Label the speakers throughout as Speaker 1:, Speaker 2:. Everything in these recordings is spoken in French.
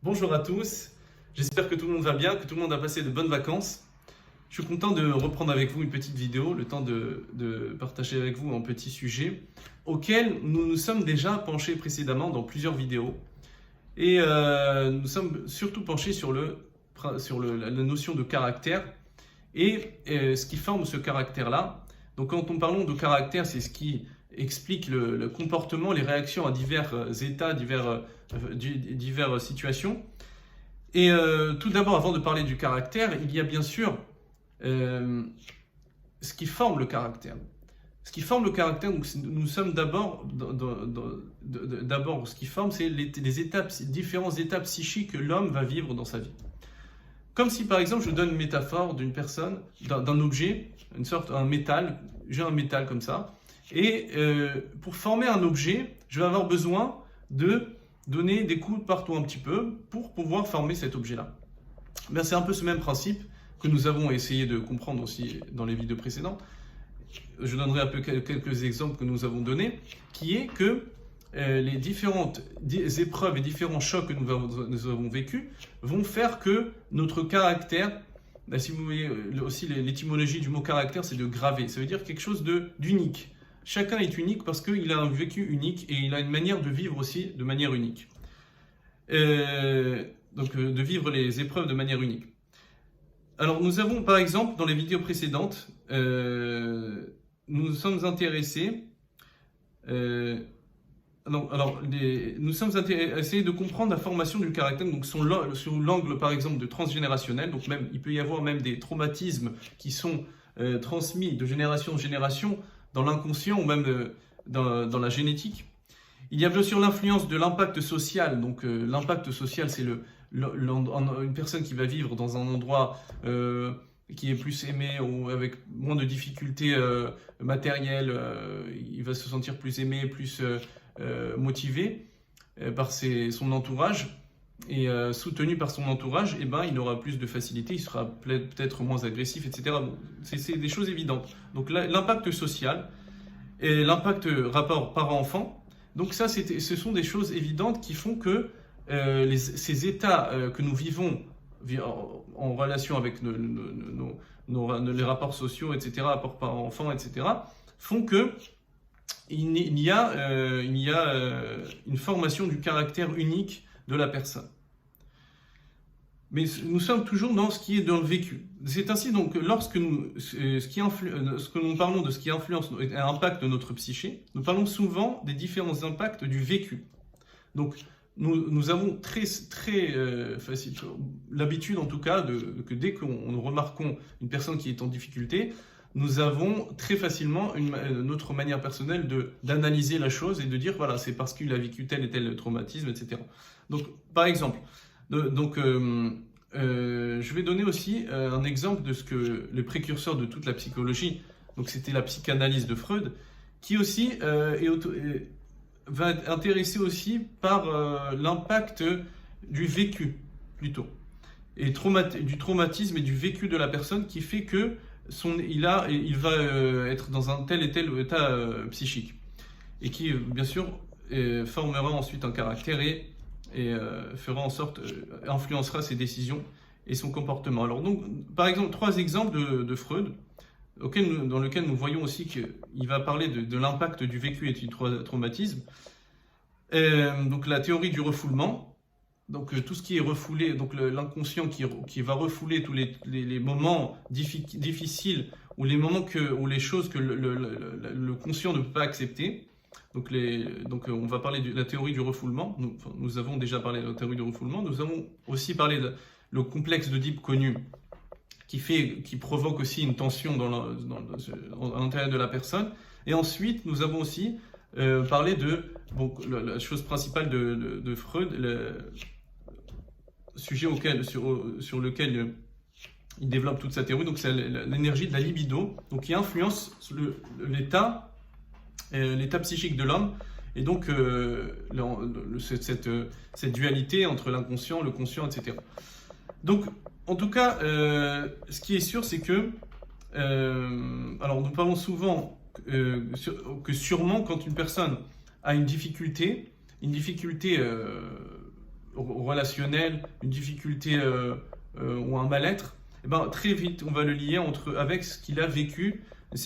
Speaker 1: Bonjour à tous, j'espère que tout le monde va bien, que tout le monde a passé de bonnes vacances. Je suis content de reprendre avec vous une petite vidéo, le temps de partager avec vous un petit sujet auquel nous nous sommes déjà penchés précédemment dans plusieurs vidéos. Et nous sommes surtout penchés sur la notion de caractère et ce qui forme ce caractère-là. Donc quand on parle de caractère, c'est ce qui explique le comportement, les réactions à divers états, diverses situations. Et tout d'abord, avant de parler du caractère, il y a bien sûr ce qui forme le caractère. Ce qui forme le caractère, donc nous sommes d'abord, ce qui forme, c'est différentes étapes psychiques que l'homme va vivre dans sa vie. Comme si par exemple, je vous donne une métaphore d'une personne, d'un objet, un métal, j'ai un métal comme ça, et pour former un objet, je vais avoir besoin de donner des coups partout un petit peu pour pouvoir former cet objet-là. C'est un peu ce même principe que nous avons essayé de comprendre aussi dans les vidéos précédentes. Je donnerai un peu quelques exemples que nous avons donnés, qui est que les différentes épreuves et différents chocs que nous avons vécus vont faire que notre caractère, si vous voyez aussi l'étymologie du mot caractère, c'est de graver, ça veut dire quelque chose d'unique. Chacun est unique parce qu'il a un vécu unique et il a une manière de vivre aussi de manière unique. De vivre les épreuves de manière unique. Alors nous avons par exemple dans les vidéos précédentes, nous sommes intéressés nous sommes essayés de comprendre la formation du caractère, donc sous l'angle par exemple de transgénérationnel, donc même il peut y avoir même des traumatismes qui sont transmis de génération en génération dans l'inconscient ou même dans la génétique. Il y a bien sûr l'influence de l'impact social, donc l'impact social c'est une personne qui va vivre dans un endroit qui est plus aimé ou avec moins de difficultés matérielles, il va se sentir plus aimé, plus motivé par son entourage et soutenu par son entourage, et il aura plus de facilité, il sera peut-être moins agressif, etc. Bon, c'est des choses évidentes. Donc l'impact social et l'impact rapport parent-enfant, donc ça ce sont des choses évidentes qui font que ces états que nous vivons en relation avec les rapports sociaux, etc., rapports parents-enfants, etc., font que il y a une formation du caractère unique de la personne. Mais nous sommes toujours dans ce qui est dans le vécu. C'est ainsi donc lorsque nous parlons de ce qui influence et impacte notre psyché, nous parlons souvent des différents impacts du vécu. Donc nous avons très facile l'habitude en tout cas que dès que nous remarquons une personne qui est en difficulté, nous avons très facilement notre manière personnelle d'analyser la chose et de dire voilà, c'est parce qu'il a vécu tel et tel traumatisme, etc. Donc par exemple, je vais donner aussi un exemple de ce que le précurseur de toute la psychologie, donc c'était la psychanalyse de Freud, qui aussi va être intéressé aussi par l'impact du vécu plutôt, et du traumatisme et du vécu de la personne qui fait que il va être dans un tel et tel état psychique et qui bien sûr formera ensuite un caractère et fera en sorte, influencera ses décisions et son comportement. Alors donc, par exemple, 3 exemples de Freud dans lequel nous voyons aussi qu'il va parler de l'impact du vécu et du traumatisme. Donc la théorie du refoulement, donc tout ce qui est refoulé, donc l'inconscient qui va refouler tous les moments difficiles ou les moments ou les choses que le conscient ne peut pas accepter. Donc on va parler de la théorie du refoulement. Nous avons déjà parlé de la théorie du refoulement. Nous avons aussi parlé le complexe d'Oedipe connu qui provoque aussi une tension à l'intérieur de la personne. Et ensuite, nous avons aussi parlé la chose principale de Freud, le sujet sur lequel il développe toute sa théorie, donc c'est l'énergie de la libido, donc qui influence l'état psychique de l'homme, et donc cette dualité entre l'inconscient, le conscient, etc. Donc, en tout cas, ce qui est sûr, c'est que alors nous parlons souvent que sûrement quand une personne a une difficulté relationnel, une difficulté ou un mal-être, eh ben, très vite on va le lier avec ce qu'il a vécu, un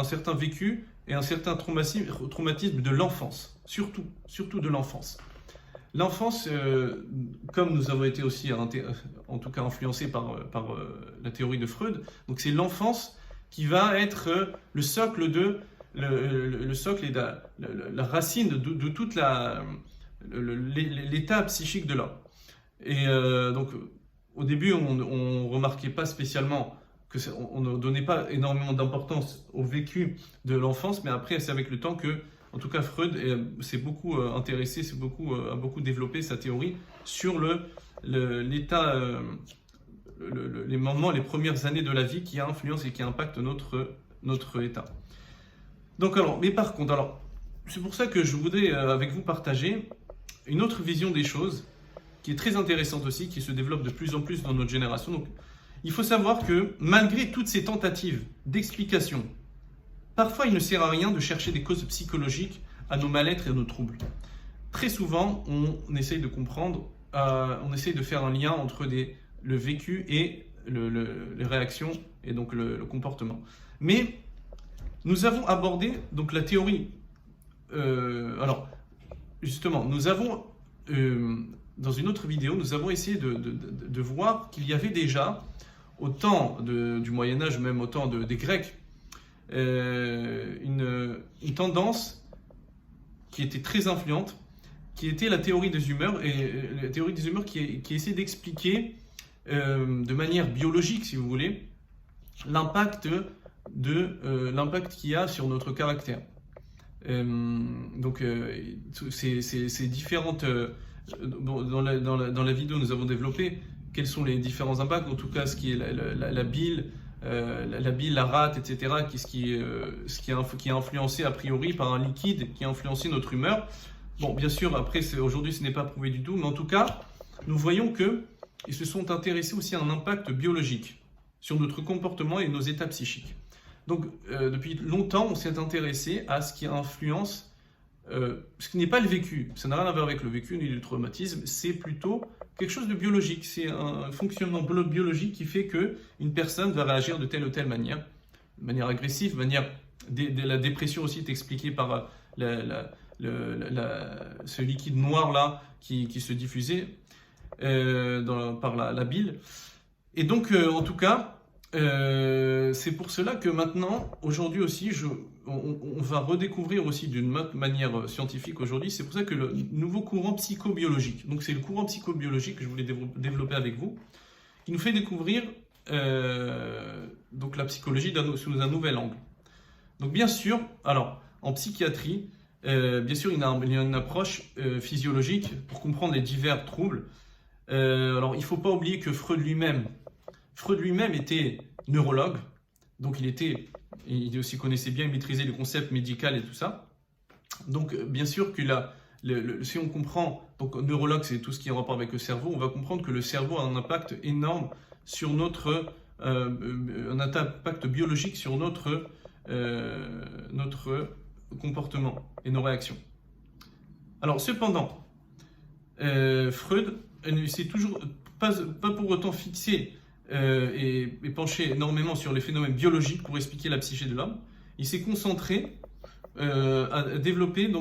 Speaker 1: certain vécu et un certain traumatisme de l'enfance, surtout de l'enfance. L'enfance, comme nous avons été aussi en tout cas influencés par la théorie de Freud, donc c'est l'enfance qui va être le socle le socle et la racine de toute l'état psychique de l'homme. Et donc au début on ne remarquait pas spécialement on ne donnait pas énormément d'importance au vécu de l'enfance, mais après c'est avec le temps que, en tout cas, Freud s'est beaucoup intéressé, a beaucoup développé sa théorie sur l'état, les moments, les premières années de la vie qui influencent et qui impactent notre état. Donc mais par contre, c'est pour ça que je voudrais avec vous partager une autre vision des choses qui est très intéressante aussi, qui se développe de plus en plus dans notre génération. Donc, il faut savoir que malgré toutes ces tentatives d'explication, parfois il ne sert à rien de chercher des causes psychologiques à nos mal-être et à nos troubles. Très souvent, on essaye de comprendre, on essaye de faire un lien entre le vécu et les réactions et donc le comportement. Mais nous avons abordé donc la théorie. Justement, nous avons dans une autre vidéo, nous avons essayé de voir qu'il y avait déjà au temps du Moyen-Âge, même au temps des Grecs, une tendance qui était très influente, qui était la théorie des humeurs, et la théorie des humeurs qui essaie d'expliquer de manière biologique, si vous voulez, l'impact qu'il y a sur notre caractère. Donc, c'est différentes. Dans la vidéo, nous avons développé quels sont les différents impacts, en tout cas ce qui est la bile, la rate, etc., qui est influencé a priori par un liquide qui a influencé notre humeur. Bon, bien sûr, après, aujourd'hui, ce n'est pas prouvé du tout, mais en tout cas, nous voyons qu'ils se sont intéressés aussi à un impact biologique sur notre comportement et nos états psychiques. Donc, depuis longtemps, on s'est intéressé à ce qui influence ce qui n'est pas le vécu. Ça n'a rien à voir avec le vécu ni le traumatisme, c'est plutôt quelque chose de biologique. C'est un fonctionnement biologique qui fait qu'une personne va réagir de telle ou telle manière, de manière agressive, la dépression aussi est expliquée par ce liquide noir-là qui se diffusait par la bile. Et donc, en tout cas, c'est pour cela que maintenant, aujourd'hui aussi, on va redécouvrir aussi d'une autre manière scientifique aujourd'hui, c'est pour ça que le nouveau courant psychobiologique, donc c'est le courant psychobiologique que je voulais développer avec vous, qui nous fait découvrir donc la psychologie sous un nouvel angle. Donc bien sûr, en psychiatrie, bien sûr il y a une approche physiologique pour comprendre les divers troubles. Il ne faut pas oublier que Freud lui-même était neurologue, donc il aussi connaissait bien et maîtrisait le concept médical et tout ça. Donc bien sûr que si on comprend, donc neurologue c'est tout ce qui est en rapport avec le cerveau, on va comprendre que le cerveau a un impact énorme sur un impact biologique sur notre comportement et nos réactions. Alors cependant, Freud ne s'est toujours pas pour autant fixé et penché énormément sur les phénomènes biologiques pour expliquer la psyché de l'homme. Il s'est concentré à développer une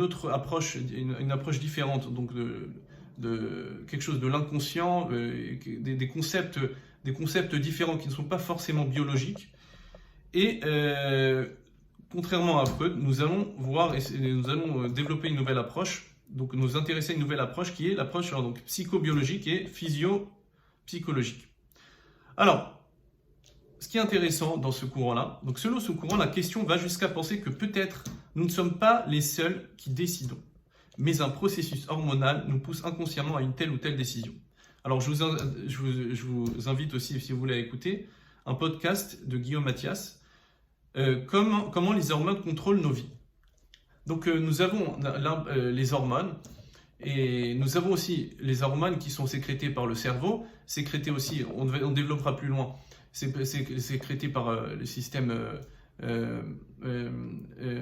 Speaker 1: autre approche, une approche différente, donc de quelque chose de l'inconscient, des concepts différents qui ne sont pas forcément biologiques. Et contrairement à Freud, nous allons développer une nouvelle approche. Donc nous intéresser à une nouvelle approche qui est l'approche donc psychobiologique et physio-psychologique. Alors, ce qui est intéressant dans ce courant-là, donc selon ce courant, la question va jusqu'à penser que peut-être nous ne sommes pas les seuls qui décidons, mais un processus hormonal nous pousse inconsciemment à une telle ou telle décision. Alors je vous invite aussi, si vous voulez, à écouter un podcast de Guillaume Mathias, comment les hormones contrôlent nos vies. Donc nous avons les hormones et nous avons aussi les hormones qui sont sécrétées par le cerveau, sécrétées aussi, on développera plus loin, c'est sécrété par le système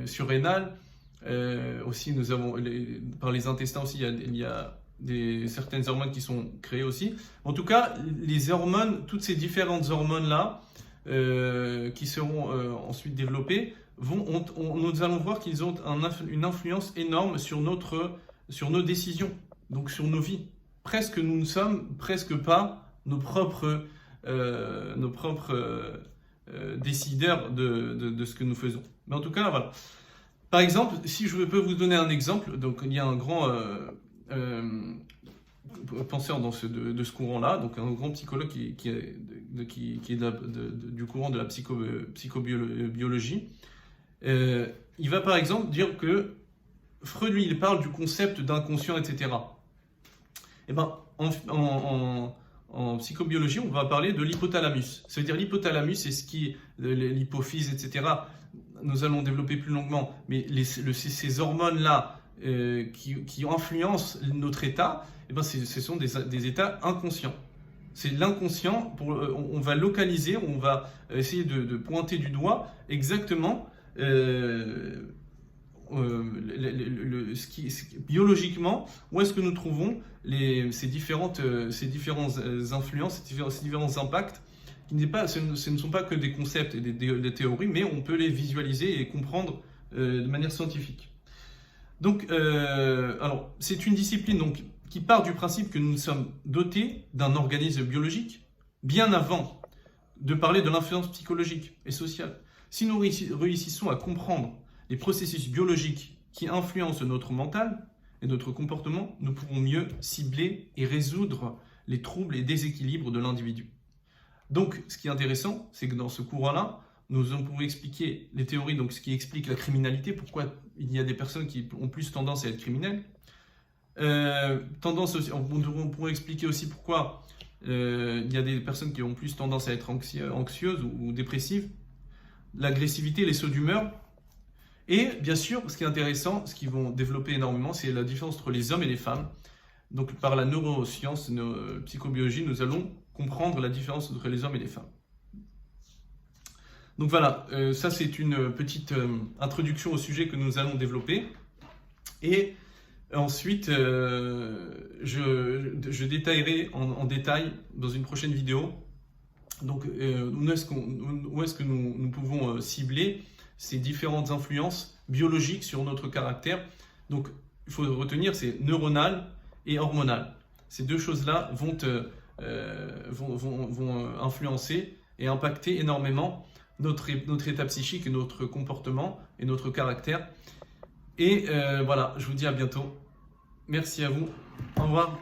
Speaker 1: surrénal, Aussi, nous avons par les intestins aussi, il y a certaines hormones qui sont créées aussi. En tout cas, les hormones, toutes ces différentes hormones-là, qui seront ensuite développées, nous allons voir qu'ils ont une influence énorme sur nos décisions, donc sur nos vies. Presque nous ne sommes presque pas nos propres décideurs de ce que nous faisons. Mais en tout cas, voilà. Par exemple, si je peux vous donner un exemple, donc il y a un grand penseur de ce courant-là, donc un grand psychologue qui est du courant de la psychobiologie. Il va par exemple dire que Freud, lui, il parle du concept d'inconscient, etc. Et ben, en psychobiologie, on va parler de l'hypothalamus. Ça veut dire l'hypothalamus, c'est ce qui est l'hypophyse, etc. Nous allons développer plus longuement, mais ces hormones-là qui influencent notre état, eh ben ce sont des états inconscients. C'est l'inconscient, on va localiser, on va essayer de pointer du doigt exactement biologiquement, où est-ce que nous trouvons ces différentes influences, ces différents impacts, ce ne sont pas que des concepts et des théories, mais on peut les visualiser et comprendre de manière scientifique. Donc, alors, c'est une discipline donc, qui part du principe que nous sommes dotés d'un organisme biologique, bien avant de parler de l'influence psychologique et sociale. Si nous réussissons à comprendre les processus biologiques qui influencent notre mental et notre comportement, nous pourrons mieux cibler et résoudre les troubles et déséquilibres de l'individu. Donc, ce qui est intéressant, c'est que dans ce courant-là, nous pourrons expliquer les théories, donc ce qui explique la criminalité, pourquoi il y a des personnes qui ont plus tendance à être criminelles. On pourrait expliquer aussi pourquoi il y a des personnes qui ont plus tendance à être anxieuses ou dépressives, l'agressivité, les sauts d'humeur. Et bien sûr, ce qui est intéressant, ce qu'ils vont développer énormément, c'est la différence entre les hommes et les femmes. Donc par la neuroscience, psychobiologie, nous allons comprendre la différence entre les hommes et les femmes. Donc voilà, ça c'est une petite introduction au sujet que nous allons développer. Et ensuite, je détaillerai en détail dans une prochaine vidéo donc, où est-ce que nous pouvons cibler ces différentes influences biologiques sur notre caractère. Donc il faut retenir, c'est neuronal et hormonal. Ces deux choses-là vont influencer et impacter énormément notre état psychique et notre comportement et notre caractère. Et voilà, je vous dis à bientôt. Merci à vous. Au revoir.